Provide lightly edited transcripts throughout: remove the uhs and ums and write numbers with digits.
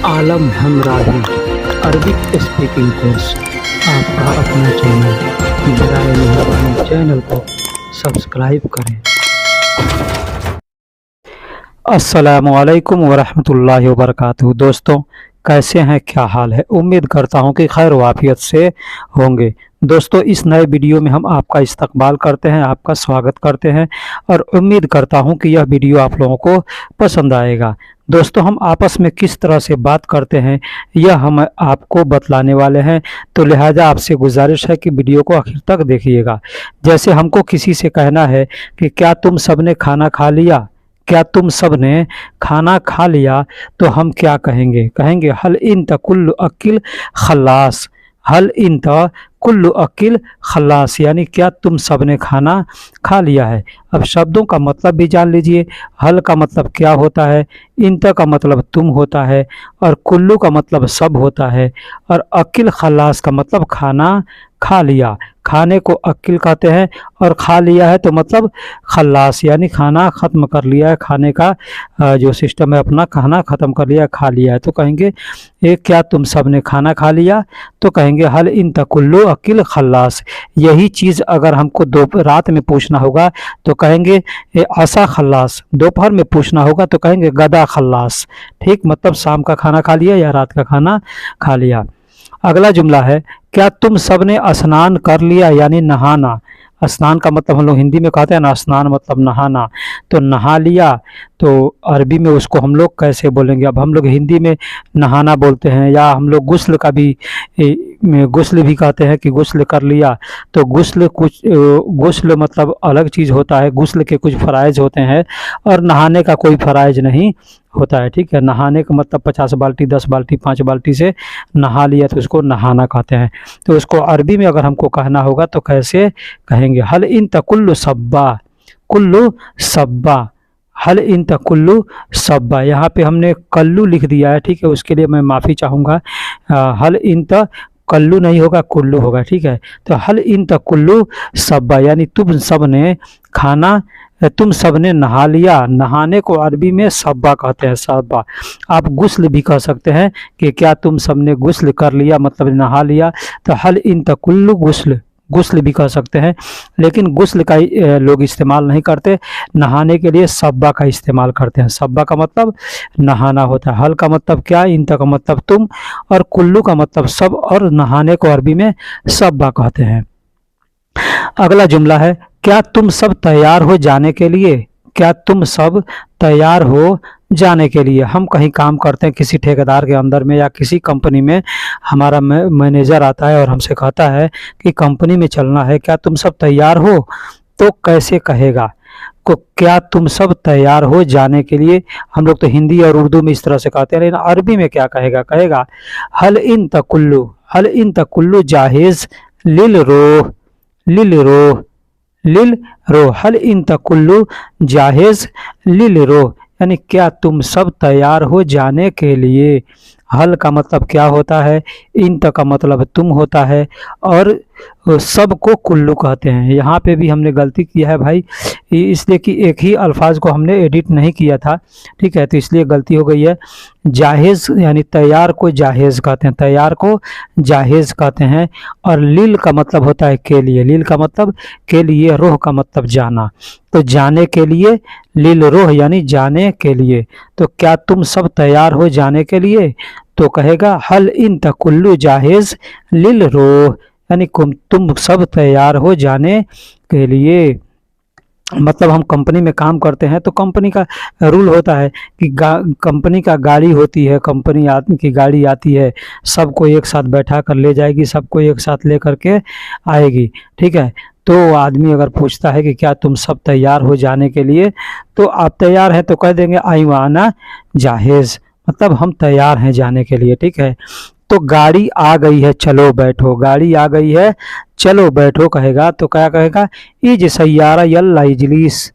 आलम हमराही Arabic speaking course आपका अपना channel. बराए मेहरबानी चैनल को सब्सक्राइब करें। अस्सलामुअलैकुम वरहमतुल्लाहि वबरकातुहू। दोस्तों, कैसे हैं, क्या हाल है? उम्मीद करता हूं कि खैर वाफियत से होंगे। दोस्तों, इस नए वीडियो में हम आपका इस्तकबाल करते हैं, आपका स्वागत करते हैं और उम्मीद करता हूं कि यह वीडियो आप लोगों को पसंद आएगा। दोस्तों, हम आपस में किस तरह से बात करते हैं यह हम आपको बतलाने वाले हैं, तो लिहाजा आपसे गुजारिश है कि वीडियो को आखिर तक देखिएगा। जैसे हमको किसी से कहना है कि क्या तुम सब ने खाना खा लिया, क्या तुम सब ने खाना खा लिया, तो हम क्या कहेंगे? कहेंगे हल इन कुल्लु अकिल खल्लास। हल इन कुल्लु अकिल खल्लास, यानी क्या तुम सब ने खाना खा लिया है। अब शब्दों का मतलब भी जान लीजिए। हल का मतलब क्या होता है, इंत का मतलब तुम होता है और कुल्लू का मतलब सब होता है और अकिल खल्लास का मतलब खाना खा लिया। खाने को अकिल कहते हैं और खा लिया है तो मतलब खल्लास, यानी खाना ख़त्म कर लिया है। खाने का जो सिस्टम है अपना, खाना ख़त्म कर लिया, खा लिया है। तो कहेंगे ये क्या तुम सब ने खाना खा लिया, तो कहेंगे हल इन कुल्लु अकिल खल्लास। यही चीज़ अगर हमको रात में पूछना होगा तो कहेंगे ये आसा खल्लास। दोपहर में पूछना होगा तो कहेंगे गदा खल्लास। ठीक, मतलब शाम का खाना खा लिया या रात का खाना खा लिया। अगला जुमला है क्या तुम सब ने स्नान कर लिया, यानी नहाना। स्नान का मतलब हम लोग हिंदी में कहते हैं ना, स्नान मतलब नहाना। तो नहा लिया तो अरबी में उसको हम लोग कैसे बोलेंगे? अब हम लोग हिंदी में नहाना बोलते हैं या हम लोग गुस्ल का भी गुस्ल भी कहते हैं कि गुस्ल कर लिया। तो गुस्ल मतलब अलग चीज़ होता है। गुस्ल के कुछ फ़राइज़ होते हैं और नहाने का कोई फ़राइज़ नहीं होता है। ठीक है, नहाने का मतलब 50 बाल्टी 10 बाल्टी 5 बाल्टी से नहा लिया तो उसको नहाना कहते हैं। तो उसको अरबी में अगर हमको कहना होगा तो कैसे कहेंगे? हल इन कुल्लु सब्बा। कुल्लु सब्बा, हल इन कुल्लु सब्बा। यहाँ पे हमने कल्लू लिख दिया है, ठीक है, उसके लिए मैं माफ़ी चाहूँगा। हल इन कल्लू नहीं होगा, कुल्लू होगा। ठीक है, तो हल इन कुल्लु सब्बा, यानी तुम सब ने खाना, तुम सब ने नहा लिया। नहाने को अरबी में सब्बा कहते हैं, सब्बा। आप गुस्ल भी कह सकते हैं कि क्या तुम सब ने गुस्ल कर लिया, मतलब नहा लिया। तो हल इन कुल्लु गुस्ल, गुस्ल भी कह सकते हैं, लेकिन गुस्ल का लोग इस्तेमाल नहीं करते। नहाने के लिए सब्बा का इस्तेमाल करते हैं। सब्बा का मतलब नहाना होता है। हल का मतलब क्या, इन का मतलब तुम और कुल्लू का मतलब सब, और नहाने को अरबी में सब्बा कहते हैं। अगला जुमला है क्या तुम सब तैयार हो जाने के लिए। क्या तुम सब तैयार हो जाने के लिए। हम कहीं काम करते हैं किसी ठेकेदार के अंदर में या किसी कंपनी में, हमारा मैनेजर आता है और हमसे कहता है कि कंपनी में चलना है, क्या तुम सब तैयार हो, तो कैसे कहेगा? को क्या तुम सब तैयार हो जाने के लिए। हम लोग तो हिंदी और उर्दू में इस तरह से कहते हैं, लेकिन अरबी में क्या कहेगा? कहेगा हल इन कुल्लू, हल इन कुल्लु जाहिज लिल रोह, लिल रोह, लिल रो। हल इन कुल्लु जाहिज लिल रो, यानी क्या तुम सब तैयार हो जाने के लिए। हल का मतलब क्या होता है, इन का मतलब तुम होता है और सब को कुल्लू कहते हैं। यहाँ पे भी हमने गलती किया है भाई, इसलिए कि एक ही अल्फाज को हमने एडिट नहीं किया था। ठीक है, तो इसलिए गलती हो गई है। जाहिज यानी तैयार को जाहिज कहते हैं, तैयार को जाहिज कहते हैं। और लील का मतलब होता है के लिए। लील का मतलब के लिए, रोह का मतलब जाना। तो जाने के लिए लील रोह, यानी जाने के लिए। तो क्या तुम सब तैयार हो जाने के लिए, तो कहेगा हल इन कुल्लु जाहिज लिल रोह, यानी तुम सब तैयार हो जाने के लिए। मतलब हम कंपनी में काम करते हैं तो कंपनी का रूल होता है कि कंपनी का गाड़ी होती है, कंपनी की गाड़ी आती है, सबको एक साथ बैठा कर ले जाएगी, सबको एक साथ ले करके आएगी। ठीक है, तो आदमी अगर पूछता है कि क्या तुम सब तैयार हो जाने के लिए, तो आप तैयार हैं तो कह देंगे आई वाना जाहिज, मतलब हम तैयार हैं जाने के लिए। ठीक है, तो गाड़ी आ गई है चलो बैठो, गाड़ी आ गई है चलो बैठो कहेगा तो क्या कहेगा? इज सैयारा यल्ला इजलिस,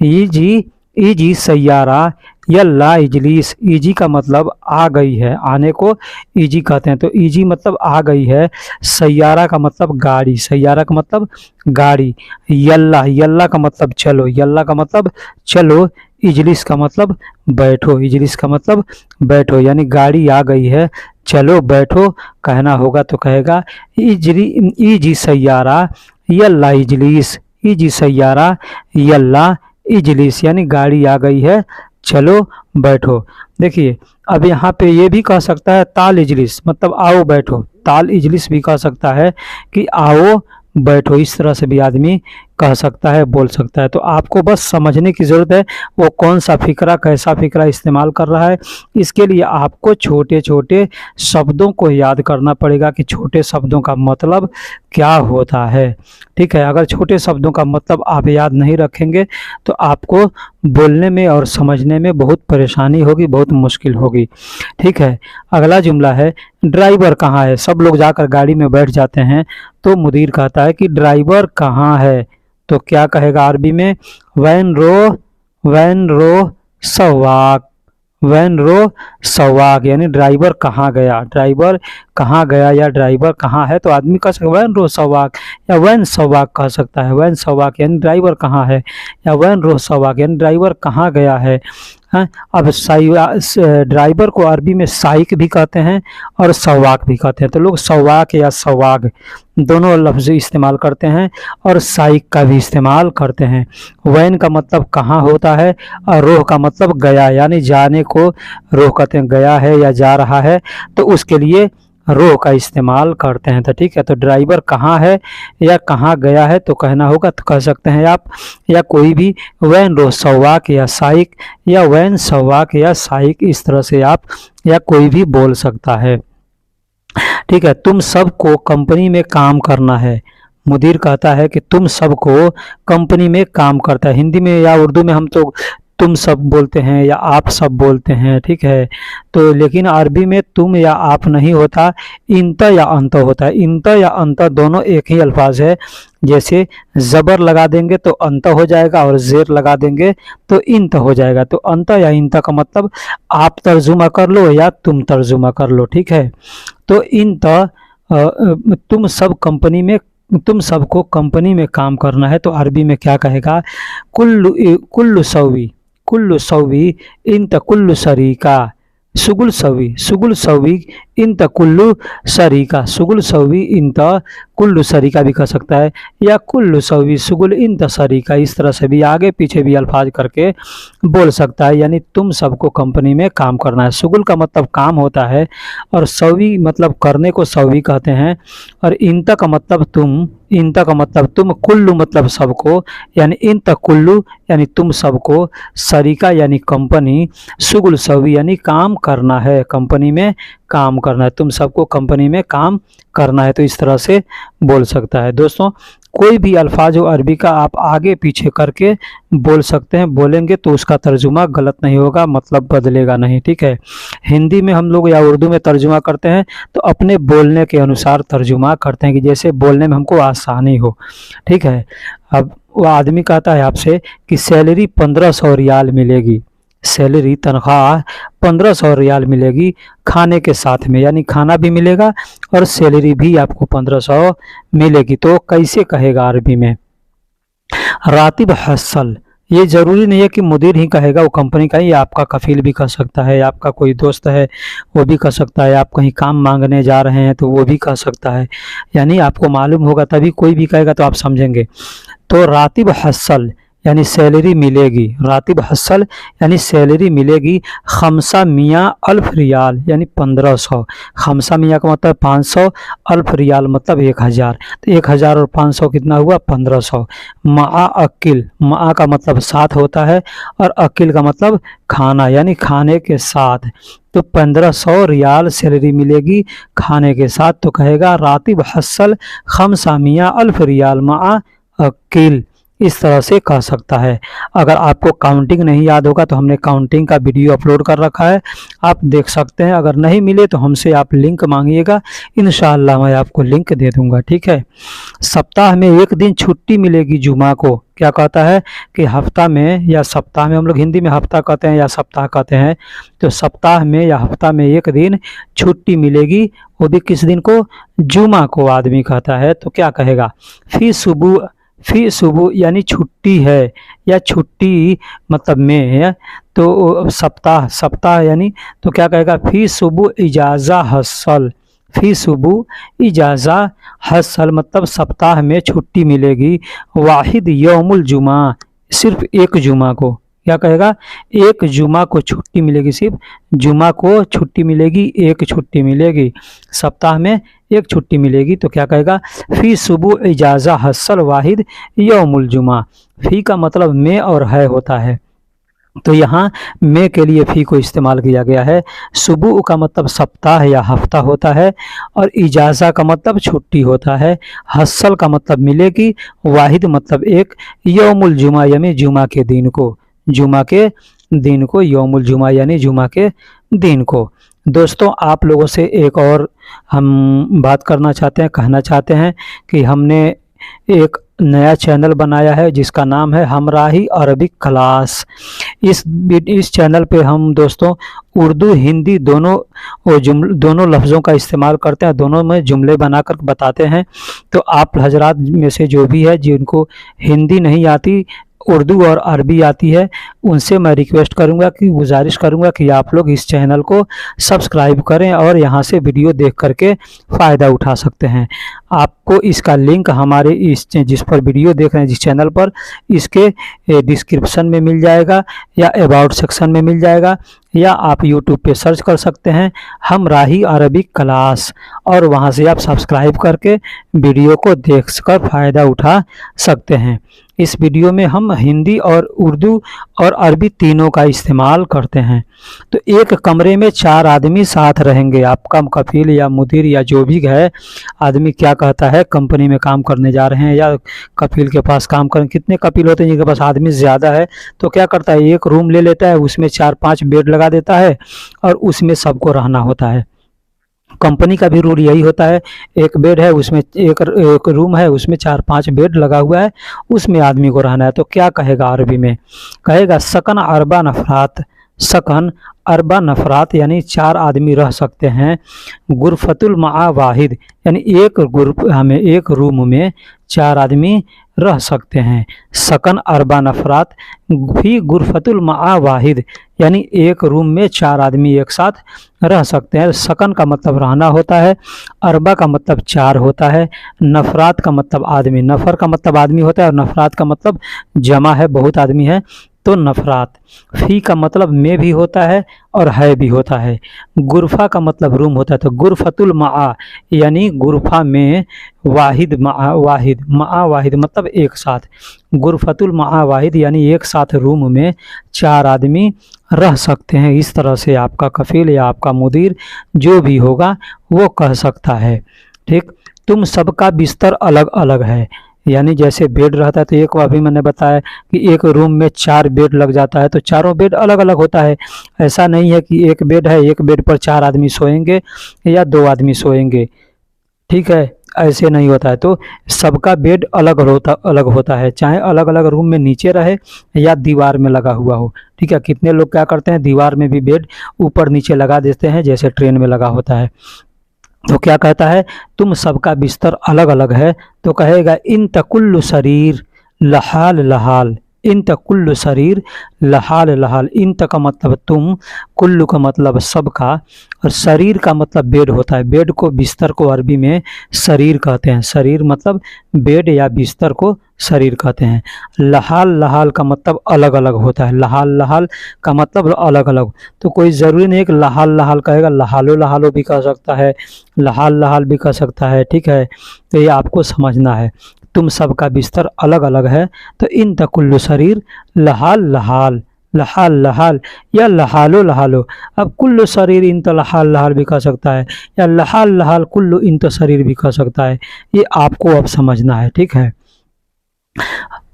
इजी इजी सैयारा यल्ला इजलिस, इजी का मतलब आ गई है, आने को इजी कहते हैं, तो इजी मतलब आ गई है। सैयारा का मतलब गाड़ी, सैयारा का मतलब गाड़ी। यल्ला, यल्ला का मतलब चलो, यल्ला का मतलब चलो। इजलिस का मतलब बैठो, इजलिस का मतलब बैठो, यानी गाड़ी आ गई है, चलो बैठो कहना होगा तो कहेगा इजरी, इजी सैयारा यल्ला इजलिस, इजी सैयारा यल्ला इजलिस, यानी गाड़ी आ गई है, चलो बैठो। देखिए अब यहाँ पे ये भी कह सकता है ताल इजलिस, मतलब आओ बैठो, ताल इजलिस भी कह सकता है कि आओ बैठो, इस तरह से भी आदमी कह सकता है, बोल सकता है। तो आपको बस समझने की ज़रूरत है वो कौन सा फ़िक्रा, कैसा फ़िक्रा इस्तेमाल कर रहा है। इसके लिए आपको छोटे छोटे शब्दों को याद करना पड़ेगा कि छोटे शब्दों का मतलब क्या होता है। ठीक है, अगर छोटे शब्दों का मतलब आप याद नहीं रखेंगे तो आपको बोलने में और समझने में बहुत परेशानी होगी, बहुत मुश्किल होगी। ठीक है, अगला जुमला है ड्राइवर कहाँ है। सब लोग जाकर गाड़ी में बैठ जाते हैं तो मुदीर कहता है कि ड्राइवर कहाँ है, तो क्या कहेगा अरबी में, वैन रो सवाक, वैन रो सवाक, यानी ड्राइवर कहाँ गया, ड्राइवर कहाँ गया या ड्राइवर कहाँ है, तो आदमी कह सकता है वैन रो सवाक या वैन सवाक कह सकता है। वैन सवाक यानी ड्राइवर कहाँ है, या वैन रो सवाक यानी ड्राइवर कहाँ गया है। हैं, अब ड्राइवर को अरबी में साइक भी कहते हैं और सवाक भी कहते हैं, तो लोग सवाक या सवाग दोनों लफ्ज़ इस्तेमाल करते हैं और साइक का भी इस्तेमाल करते हैं। वैन का मतलब कहाँ होता है और रोह का मतलब गया, यानी जाने को रोह कहते हैं, गया है या जा रहा है, तो उसके लिए रो का इस्तेमाल करते हैं। तो ठीक है, तो ड्राइवर कहाँ है या कहाँ गया है तो कहना होगा, तो कह सकते हैं आप, या कोई भी वैन रो सवाक या साइक, या वैन सवाक या साइक, इस तरह से आप या कोई भी बोल सकता है। ठीक है, तुम सबको कंपनी में काम करना है। मुदीर कहता है कि तुम सबको कंपनी में काम करता है। हिंदी में या उर्दू में हम तो तुम सब बोलते हैं या आप सब बोलते हैं, ठीक है, तो लेकिन अरबी में तुम या आप नहीं होता, इंत या अंत होता है। इंत या अंत दोनों एक ही अल्फाज है, जैसे ज़बर लगा देंगे तो अंत हो जाएगा और ज़ेर लगा देंगे तो इंत हो जाएगा। तो अंत या इंत का मतलब आप तर्जुमा कर लो या तुम तर्जुमा कर लो। ठीक है, तो इंत तुम सब कंपनी में, तुम सबको कंपनी में काम करना है, तो अरबी में क्या कहेगा, कुल्लु सवी, कुल्लु सवी इंत कुल्लु शरीका, सुगुल सवी इंत कुल्लु शरीका, सुगुल सवी इंत कुल्लु शरीका भी कह सकता है, या कुल्लु सवी सुगुल इंत शरीका, इस तरह से भी आगे पीछे भी अल्फाज करके बोल सकता है। यानी तुम सबको कंपनी में काम करना है। सुगुल का मतलब काम होता है और सवी मतलब करने को सवी कहते हैं, और इंत का मतलब तुम, इंत का मतलब तुम, कुल्लु मतलब सबको, यानी इंत कुल्लु यानी तुम सबको, शरीका यानी कंपनी, सुगुल सवी यानी काम करना है, कंपनी में काम करना है, तुम सबको कंपनी में काम करना है, तो इस तरह से बोल सकता है। दोस्तों कोई भी अल्फाज अरबी का आप आगे पीछे करके बोल सकते हैं, बोलेंगे तो उसका तर्जुमा गलत नहीं होगा, मतलब बदलेगा नहीं। ठीक है, हिंदी में हम लोग या उर्दू में तर्जुमा करते हैं तो अपने बोलने के अनुसार तर्जुमा करते हैं कि जैसे बोलने में हमको आसानी हो। ठीक है, अब वो आदमी कहता है आपसे कि सैलरी 1500 रियाल मिलेगी, सैलरी तनख्वाह 1500 रियाल मिलेगी खाने के साथ में, यानी खाना भी मिलेगा और सैलरी भी आपको 1500 मिलेगी। तो कैसे कहेगा अरबी में, रातिब हसल, ये ज़रूरी नहीं है कि मुदीर ही कहेगा, वो कंपनी का ही, आपका कफील भी कह सकता है, आपका कोई दोस्त है वो भी कह सकता है, आप कहीं काम मांगने जा रहे हैं तो वो भी कह सकता है, यानी आपको मालूम होगा तभी कोई भी कहेगा तो आप समझेंगे। तो रातिब हसल यानी सैलरी मिलेगी, रातिब हसल यानी सैलरी मिलेगी, खमसा मियाँ अल्फ रियाल यानी 1500, खमसा मियाँ का मतलब 500, अल्फ रियाल मतलब 1000, तो 1000 और 500 कितना हुआ 1500। मा अकिल, मा का मतलब साथ होता है और अकिल का मतलब खाना, यानी खाने के साथ, तो 1500 रियाल सैलरी मिलेगी खाने के साथ, तो कहेगा रातिब हसल खमसा मियाँ अल्फ रियाल मा अकिल, इस तरह से कह सकता है। अगर आपको काउंटिंग नहीं याद होगा तो हमने काउंटिंग का वीडियो अपलोड कर रखा है, आप देख सकते हैं। अगर नहीं मिले तो हमसे आप लिंक मांगिएगा, इंशाअल्लाह मैं आपको लिंक दे दूंगा। ठीक है, सप्ताह में एक दिन छुट्टी मिलेगी जुमा को, क्या कहता है कि हफ्ता में या सप्ताह में, हम लोग हिंदी में हफ्ता कहते हैं या सप्ताह कहते हैं, तो सप्ताह में या हफ्ता में एक दिन छुट्टी मिलेगी, वो भी किस दिन को, जुमा को आदमी कहता है। तो क्या कहेगा, फी सुबह यानी छुट्टी है या छुट्टी मतलब में है, तो सप्ताह यानी, तो क्या कहेगा, फी सुबह इजाज़ा हसल, फी सुबह इजाज़ा हसल मतलब सप्ताह में छुट्टी मिलेगी, वाहिद यौमुल जुमा, सिर्फ एक जुमा को, क्या कहेगा, एक जुमा को छुट्टी मिलेगी, सिर्फ जुमा को छुट्टी मिलेगी, एक छुट्टी मिलेगी, सप्ताह में एक छुट्टी मिलेगी। तो क्या कहेगा, फ़ी सुबह इजाज़ा हसल वाहिद यौमुल जुमा। फ़ी का मतलब में और है होता है, तो यहाँ में के लिए फ़ी को इस्तेमाल किया गया है। सुबह का मतलब सप्ताह या हफ्ता होता है, और इजाज़ा का मतलब छुट्टी होता है, हसल का मतलब मिलेगी, वाहिद मतलब एक, यौमुल जुमा यानी जुमा के दिन को, जुमा के दिन को, यौमुल जुमा यानी जुमा के दिन को। दोस्तों, आप लोगों से एक और हम बात करना चाहते हैं, कहना चाहते हैं कि हमने एक नया चैनल बनाया है जिसका नाम है हमराही अरबिक क्लास। इस चैनल पे हम दोस्तों उर्दू हिंदी दोनों लफ्ज़ों का इस्तेमाल करते हैं, दोनों में जुमले बनाकर बताते हैं। तो आप हजरात में से जो भी है जिनको हिंदी नहीं आती, उर्दू और अरबी आती है, उनसे मैं रिक्वेस्ट करूंगा कि गुजारिश करूंगा कि आप लोग इस चैनल को सब्सक्राइब करें और यहां से वीडियो देख करके फ़ायदा उठा सकते हैं। आपको इसका लिंक हमारे इस जिस पर वीडियो देख रहे हैं जिस चैनल पर, इसके डिस्क्रिप्शन में मिल जाएगा या अबाउट सेक्शन में मिल जाएगा, या आप यूट्यूब पे सर्च कर सकते हैं हमराही अरबिक क्लास, और वहां से आप सब्सक्राइब करके वीडियो को देख कर फ़ायदा उठा सकते हैं। इस वीडियो में हम हिंदी और उर्दू और अरबी तीनों का इस्तेमाल करते हैं। तो एक कमरे में 4 आदमी साथ रहेंगे, आपका कफील या मुदीर या जो भी है आदमी क्या कहता है, कंपनी में काम करने जा रहे हैं या कफील के पास काम करें, कितने कफील होते हैं जिनके पास आदमी ज़्यादा है, तो क्या करता है, एक रूम ले लेता है, उसमें 4-5 बेड लगा देता है और उसमें सबको रहना होता है। कंपनी का भी रूल यही होता है, एक बेड है उसमें, एक रूम है उसमें 4-5 बेड लगा हुआ है, उसमें आदमी को रहना है। तो क्या कहेगा अरबी में, कहेगा सकन अरबा नफरात, सकन अरबा नफरात यानी 4 आदमी रह सकते हैं, गुरफतुल मा वाहिद यानी एक रूम में 4 आदमी रह सकते हैं। सकन अरबा नफरात भी गुरफतुल मा वाहिद यानी एक रूम में 4 आदमी एक साथ रह सकते हैं। सकन का मतलब रहना होता है, अरबा का मतलब 4 होता है, नफरात का मतलब आदमी, नफर का मतलब आदमी होता है और नफरात का मतलब जमा है, बहुत आदमी है तो नफरात। फ़ी का मतलब में भी होता है और है भी होता है। गुरफा का मतलब रूम होता है, तो गुरफतुल मा यानी गुरफा में, वाहिद मा वाहिद मतलब एक साथ, गुरफतुल मा वाहिद यानी एक साथ रूम में 4 आदमी रह सकते हैं। इस तरह से आपका कफील या आपका मुदीर जो भी होगा वो कह सकता है। ठीक, तुम सबका बिस्तर अलग अलग है, यानी जैसे बेड रहता है, तो एक अभी मैंने बताया कि एक रूम में 4 बेड लग जाता है, तो चारों बेड अलग अलग होता है। ऐसा नहीं है कि एक बेड है, एक बेड पर 4 आदमी सोएंगे या 2 आदमी सोएंगे, ठीक है, ऐसे नहीं होता है। तो सबका बेड अलग होता है, चाहे अलग अलग रूम में नीचे रहे या दीवार में लगा हुआ हो। ठीक है, कितने लोग क्या करते हैं, दीवार में भी बेड ऊपर नीचे लगा देते हैं, जैसे ट्रेन में लगा होता है। तो क्या कहता है, तुम सबका बिस्तर अलग अलग है, तो कहेगा इन तकुल्लु शरीर लहाल लहाल, इन तकुल्लु शरीर लहाल लहाल। इन का मतलब तुम, कुल्लु का मतलब सबका, और शरीर का मतलब बेड होता है। बेड को, बिस्तर को अरबी में शरीर कहते हैं। शरीर मतलब बेड या बिस्तर को शरीर कहते हैं। लहाल लहाल का मतलब अलग अलग होता है। लहाल लहाल का मतलब अलग अलग, तो कोई ज़रूरी नहीं है कि लहाल लहाल कहेगा, लहालो लहालो भी कह सकता है, लहाल लहाल भी कह सकता है। ठीक है, तो ये आपको समझना है। तुम सबका बिस्तर अलग अलग है, तो इन तकुल्लु शरीर लहाल लहाल, लहाल लहाल या लहालो लहालो। अब कुल्लु शरीर इन तो लहाल लहाल भी कह सकता है, या लहाल लहाल कुल्लु इन तो शरीर भी कह सकता है। ये आपको अब समझना है। ठीक है,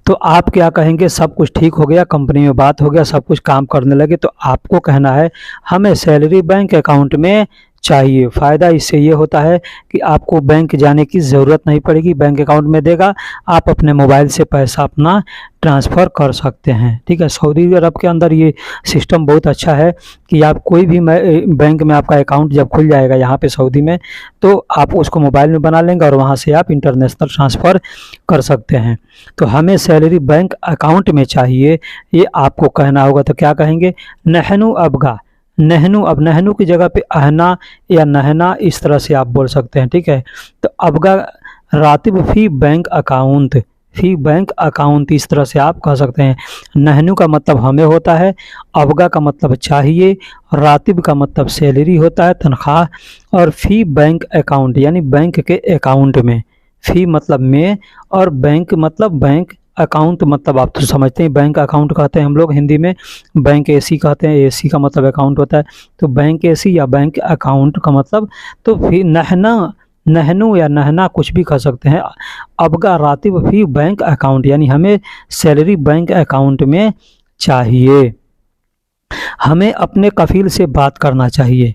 तो आप क्या कहेंगे, सब कुछ ठीक हो गया, कंपनी में बात हो गया, सब कुछ काम करने लगे, तो आपको कहना है हमें सैलरी बैंक अकाउंट में चाहिए। फ़ायदा इससे ये होता है कि आपको बैंक जाने की ज़रूरत नहीं पड़ेगी, बैंक अकाउंट में देगा, आप अपने मोबाइल से पैसा अपना ट्रांसफ़र कर सकते हैं। ठीक है, सऊदी अरब के अंदर ये सिस्टम बहुत अच्छा है कि आप कोई भी बैंक में आपका अकाउंट जब खुल जाएगा यहाँ पे सऊदी में, तो आप उसको मोबाइल में बना लेंगे और वहाँ से आप इंटरनेशनल ट्रांसफ़र कर सकते हैं। तो हमें सैलरी बैंक अकाउंट में चाहिए, ये आपको कहना होगा। तो क्या कहेंगे? नहनु अबगा, नहनु, अब नहनु की जगह पे अहना या नहना इस तरह से आप बोल सकते हैं। ठीक है, तो अबगा रातिब फ़ी बैंक अकाउंट, फ़ी बैंक अकाउंट इस तरह से आप कह सकते हैं। नहनु का मतलब हमें होता है, अबगा का मतलब चाहिए, रातिब का मतलब सैलरी होता है, तनख्वाह, और फ़ी बैंक अकाउंट यानी बैंक के अकाउंट में। फ़ी मतलब में और बैंक मतलब बैंक, अकाउंट मतलब आप तो समझते हैं, बैंक अकाउंट कहते हैं हम लोग हिंदी में, बैंक एसी कहते हैं, एसी का मतलब अकाउंट होता है। तो बैंक एसी या बैंक अकाउंट का मतलब, तो फिर नहना, नहनु या नहना कुछ भी कह सकते हैं। अबगा रातिब फ़ी बैंक अकाउंट यानी हमें सैलरी बैंक अकाउंट में चाहिए। हमें अपने कफ़ील से बात करना चाहिए।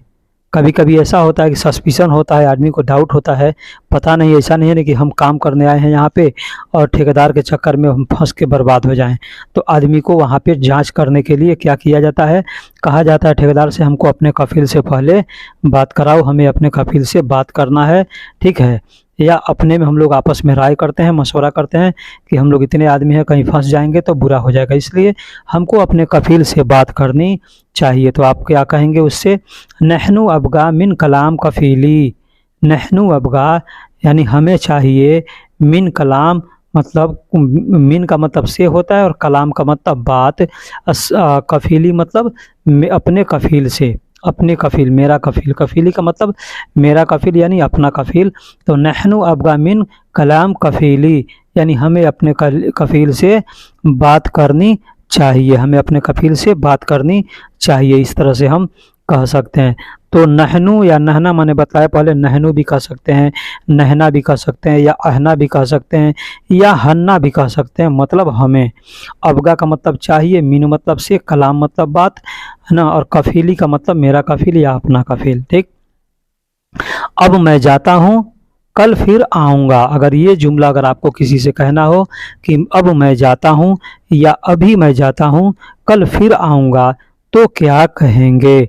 कभी कभी ऐसा होता है कि सस्पिशन होता है, आदमी को डाउट होता है, पता नहीं, ऐसा नहीं है ना कि हम काम करने आए हैं यहाँ पे और ठेकेदार के चक्कर में हम फंस के बर्बाद हो जाएं। तो आदमी को वहाँ पे जांच करने के लिए क्या किया जाता है, कहा जाता है ठेकेदार से, हमको अपने कफ़ील से पहले बात कराओ, हमें अपने कफ़ील से बात करना है। ठीक है, या अपने में हम लोग आपस में राय करते हैं, मशवरा करते हैं कि हम लोग इतने आदमी हैं, कहीं फंस जाएंगे तो बुरा हो जाएगा, इसलिए हमको अपने कफ़ील से बात करनी चाहिए। तो आप क्या कहेंगे उससे? नहनु अबगा मिन कलाम कफ़ीली, नहनु अबगा यानी हमें चाहिए, मिन कलाम मतलब मिन का मतलब से होता है और कलाम का मतलब बात, कफ़ीली मतलब अपने कफ़ील से, अपने कफ़ील, मेरा कफ़ील, कफ़ीली का मतलब मेरा कफ़ील यानी अपना कफ़ील। तो नहनु अबगा मिन कलाम कफ़ीली यानी हमें अपने कफ़ील से बात करनी चाहिए, हमें अपने कफ़ील से बात करनी चाहिए, इस तरह से हम कह सकते हैं। तो नहनु या नहना मैंने बताया पहले, नहनु भी कह सकते हैं, नहना भी कह सकते हैं, या अहना भी कह सकते हैं, या हन्ना भी कह सकते हैं, मतलब हमें। अबगा का मतलब चाहिए, मीन मतलब से, कलाम मतलब बात है ना, और कफ़ीली का मतलब मेरा कफ़ील या अपना कफ़ील। ठीक, अब मैं जाता हूँ, कल फिर आऊँगा। अगर ये जुमला अगर आपको किसी से कहना हो कि अब मैं जाता हूँ या अभी मैं जाता हूँ, कल फिर आऊँगा, तो क्या कहेंगे?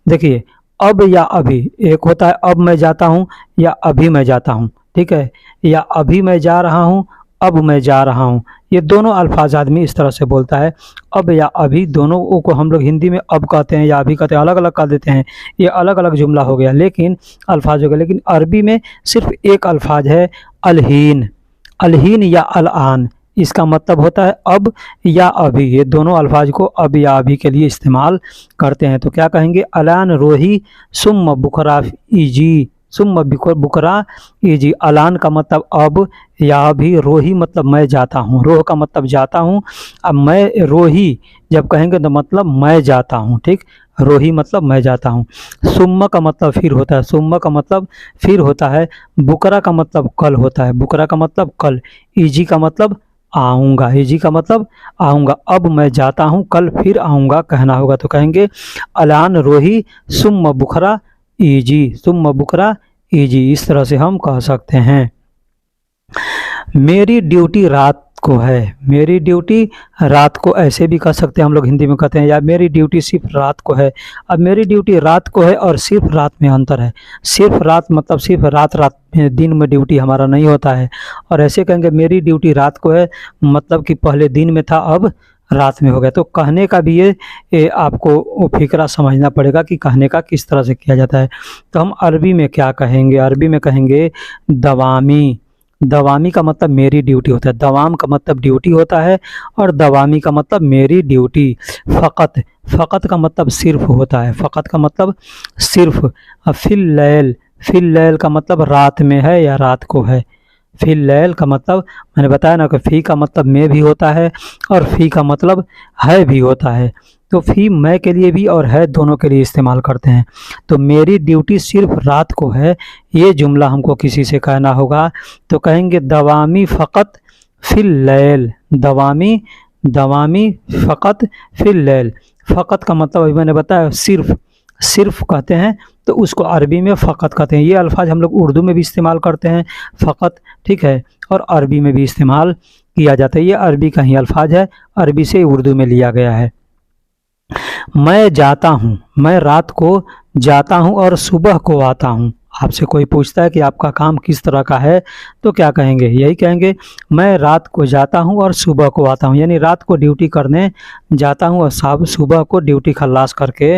देखिए, अब या अभी, एक होता है अब मैं जाता हूँ या अभी मैं जाता हूँ। ठीक है, या अभी मैं जा रहा हूँ, अब मैं जा रहा हूँ, ये दोनों अल्फाज आदमी इस तरह से बोलता है। अब या अभी दोनों को हम लोग हिंदी में अब कहते हैं या अभी कहते हैं, अलग अलग कह देते हैं, ये अलग अलग जुमला हो गया, लेकिन अल्फाज हो गया। लेकिन अरबी में सिर्फ एक अल्फाज है, अलहीन, अलहीन या अल-आन, इसका मतलब होता है अब या अभी। ये दोनों अल्फाज को अब या अभी के लिए इस्तेमाल करते हैं। तो क्या कहेंगे? अलान रोही सुम्मा बुकरा इजी, सुम्मा बुकरा इजी। अलान का मतलब अब या अभी, रोही मतलब मैं जाता हूँ, रोह का मतलब जाता हूँ। अब मैं रोही जब कहेंगे तो मतलब मैं जाता हूँ। ठीक, रोही मतलब मैं जाता हूँ। सुम्मा का मतलब फिर होता है, सुम्मा का मतलब फिर होता है। बुकरा का मतलब कल होता है, बुकरा का मतलब कल। इजी का मतलब आऊँगा, इजी का मतलब आऊँगा। अब मैं जाता हूँ, कल फिर आऊँगा कहना होगा, तो कहेंगे अलान रोही सुम्मा बुखरा इजी, सुम्मा बुकरा इजी, इस तरह से हम कह सकते हैं। मेरी ड्यूटी रात को है, मेरी ड्यूटी रात को ऐसे भी कह सकते हैं हम लोग हिंदी में कहते हैं, या मेरी ड्यूटी सिर्फ रात को है। अब मेरी ड्यूटी रात को है और सिर्फ रात में अंतर है। सिर्फ रात मतलब सिर्फ रात, रात में, दिन में ड्यूटी हमारा नहीं होता है। और ऐसे कहेंगे मेरी ड्यूटी रात को है, मतलब कि पहले दिन में था अब रात में हो गया। तो कहने का भी ये आपको फिक्रा समझना पड़ेगा कि कहने का किस तरह से किया जाता है। तो हम अरबी में क्या कहेंगे? अरबी में कहेंगे दवामी, दवामी का मतलब मेरी ड्यूटी होता है, दवाम का मतलब ड्यूटी होता है, और दवामी का मतलब मेरी ड्यूटी। फ़कत, फ़कत का मतलब सिर्फ होता है, फ़कत का मतलब सिर्फ। फिल लैल, फिल लैल का मतलब रात में है या रात को है। फिल लैल का मतलब मैंने बताया ना कि फ़ी का मतलब में भी होता है और फ़ी का मतलब है भी होता है। तो फ़ी मैं के लिए भी और है दोनों के लिए इस्तेमाल करते हैं। तो मेरी ड्यूटी सिर्फ रात को है, ये जुमला हमको किसी से कहना होगा तो कहेंगे दवामी फ़कत फिल लैल, दवामी, दवामी फ़कत फिल लैल। फ़कत का मतलब अभी मैंने बताया सिर्फ, सिर्फ कहते हैं तो उसको अरबी में फ़कत कहते हैं। ये अल्फाज हम लोग उर्दू में भी इस्तेमाल करते हैं फ़कत, ठीक है, और अरबी में भी इस्तेमाल किया जाता है। ये अरबी का ही अल्फाज है, अरबी से उर्दू में लिया गया है। मैं जाता हूँ, मैं रात को जाता हूँ और सुबह को आता हूँ। आपसे कोई पूछता है कि आपका काम किस तरह का है तो क्या कहेंगे, यही कहेंगे मैं रात को जाता हूँ और सुबह को आता हूँ, यानी रात को ड्यूटी करने जाता हूँ और सुबह को ड्यूटी खल्लास करके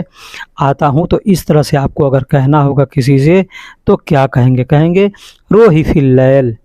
आता हूँ। तो इस तरह से आपको अगर कहना होगा किसी से तो क्या कहेंगे, कहेंगे रोही फिल लैल,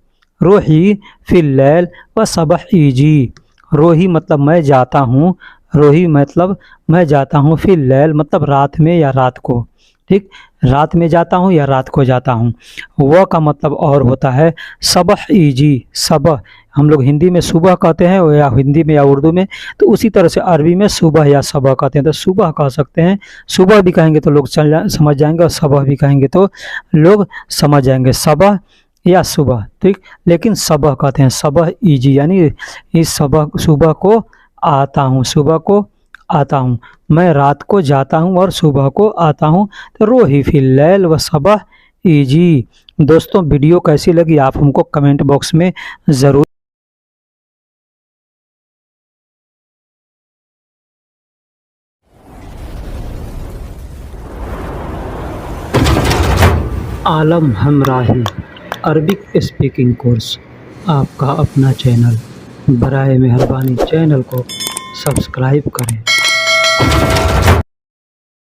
रोही फिल लैल व सबह ईजी। रोही मतलब मैं जाता हूँ, रोही मतलब मैं जाता हूँ, फिर लैल मतलब रात में या रात को, ठीक, रात में जाता हूँ या रात को जाता हूँ। वह का मतलब और होता है सबह ईजी, सबह हम लोग हिंदी में सुबह कहते हैं या हिंदी में या उर्दू में, तो उसी तरह से अरबी में सुबह या सबह कहते हैं। तो सुबह कह सकते हैं, सुबह भी कहेंगे तो लोग समझ जाएंगे, और सबह भी कहेंगे तो लोग समझ जाएंगे, सबह या सुबह, ठीक। लेकिन सबह कहते हैं, सबह ईजी, यानी इस सुबह को आता हूँ, सुबह को आता हूँ, मैं रात को जाता हूँ और सुबह को आता हूँ। तो रोही फिल लैल व सबह ईजी। दोस्तों वीडियो कैसी लगी आप हमको कमेंट बॉक्स में ज़रूर। आलम हमराही अरबिक स्पीकिंग कोर्स, आपका अपना चैनल, बराए मेहरबानी चैनल को सब्सक्राइब करें।